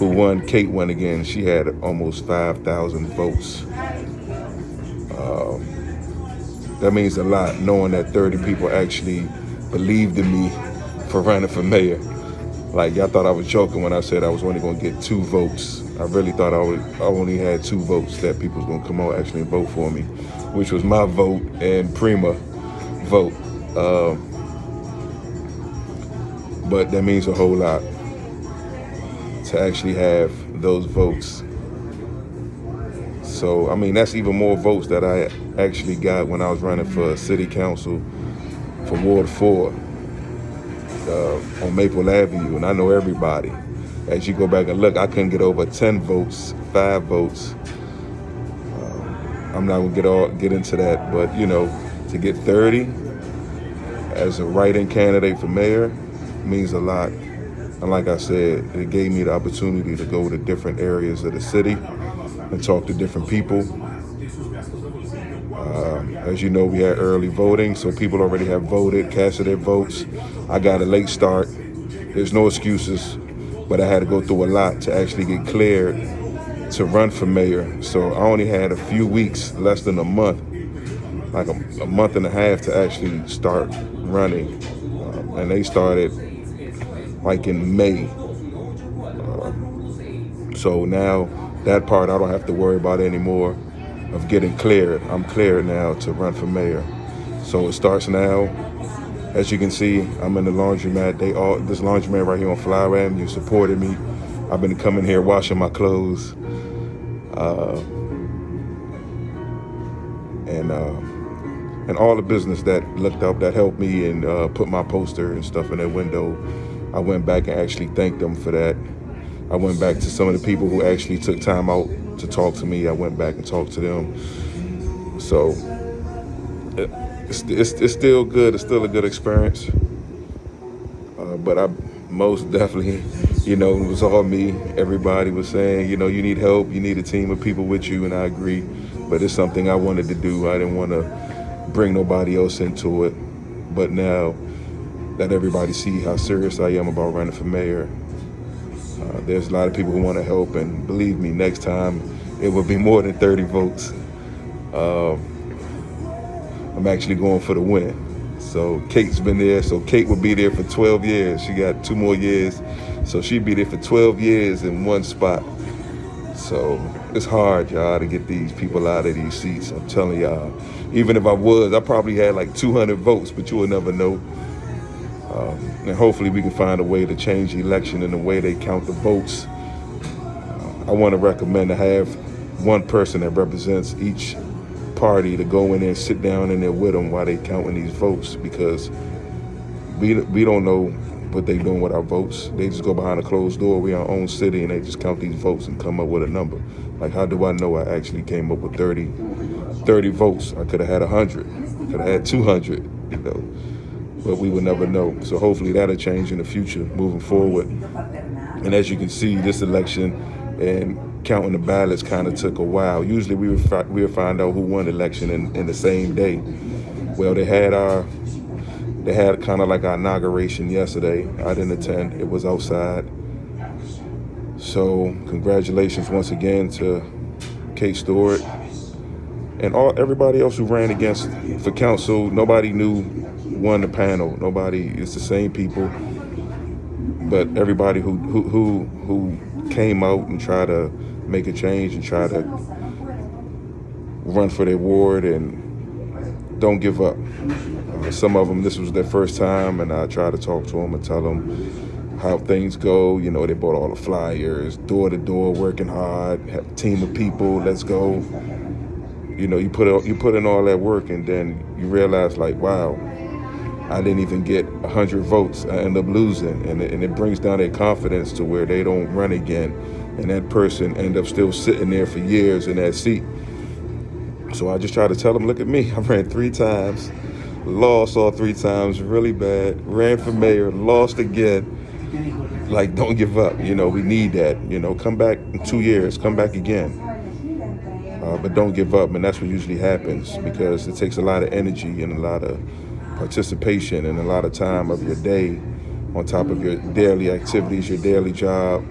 who won, Kate won again. She had almost 5,000 votes. That means a lot, knowing that 30 people actually believed in me for running for mayor. Like, y'all thought I was joking when I said I was only going to get 2 votes. I really thought I only had 2 votes that people was going to come out actually and vote for me, which was my vote and Prima vote. But that means a whole lot to actually have those votes. So, I mean, that's even more votes that I actually got when I was running for city council for Ward 4 on Maple Avenue, and I know everybody. As you go back and look, I couldn't get over 10 votes, 5 votes. I'm not gonna get into that, but you know, to get 30 as a write-in candidate for mayor means a lot. And like I said, it gave me the opportunity to go to different areas of the city and talk to different people. As you know, we had early voting, so people already have voted, casted their votes. I got a late start. There's no excuses, but I had to go through a lot to actually get cleared to run for mayor. So I only had a few weeks, less than a month, like a month and a half to actually start running. And they started like in May. So now that part I don't have to worry about anymore of getting cleared. I'm cleared now to run for mayor. So it starts now. As you can see, I'm in the laundromat. This laundromat right here on Flower Avenue supported me. I've been coming here washing my clothes. And all the business that looked up, that helped me and put my poster and stuff in their window, I went back and actually thanked them for that. I went back to some of the people who actually took time out to talk to me. I went back and talked to them. So it's still good. It's still a good experience. But I most definitely, you know, it was all me. Everybody was saying, you know, you need help. You need a team of people with you, and I agree. But it's something I wanted to do. I didn't want to bring nobody else into it. But now that everybody see how serious I am about running for mayor, there's a lot of people who want to help, and believe me, next time it will be more than 30 votes. I'm actually going for the win. So Kate's been there, so Kate will be there for 12 years. She got 2 more years, so she'd be there for 12 years in one spot. So it's hard, y'all, to get these people out of these seats. I'm telling y'all, even if I was, I probably had like 200 votes, but you will never know. And hopefully we can find a way to change the election in the way they count the votes. I want to recommend to have one person that represents each party to go in there and sit down in there with them while they counting these votes, because we don't know what they doing with our votes. They just go behind a closed door. We our own city, and they just count these votes and come up with a number. Like, how do I know I actually came up with 30 votes? I could have had 100, could have had 200, you know. But we would never know. So hopefully that'll change in the future, moving forward. And as you can see, this election and counting the ballots kind of took a while. Usually we would find out who won the election in the same day. Well, they had kind of like our inauguration yesterday. I didn't attend. It was outside. So congratulations once again to Kate Stewart and everybody else who ran against for council. Nobody won the panel. Nobody. It's the same people, but everybody who came out and tried to make a change and try to run for their ward and don't give up. Some of them, this was their first time, and I try to talk to them and tell them how things go. You know, they bought all the flyers, door to door, working hard, have a team of people, let's go. You know, you put in all that work, and then you realize, like, wow, I didn't even get 100 votes. I end up losing, and it brings down their confidence to where they don't run again, and that person end up still sitting there for years in that seat. So I just try to tell them, look at me. I ran 3 times, lost all 3 times, really bad. Ran for mayor, lost again. Like, don't give up. You know, we need that. You know, come back in 2 years, come back again. But don't give up, and that's what usually happens, because it takes a lot of energy and a lot of participation and a lot of time of your day on top of your daily activities, your daily job.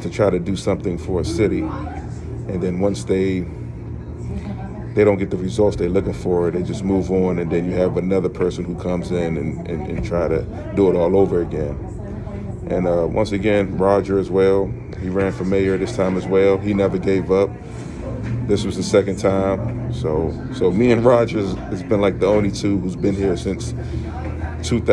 to try to do something for a city, and then once they don't get the results they're looking for, they just move on, and then you have another person who comes in and try to do it all over again. And once again, Roger as well, he ran for mayor this time as well. He never gave up. This was the second time. So me and Roger has been like the only two who's been here since 2000.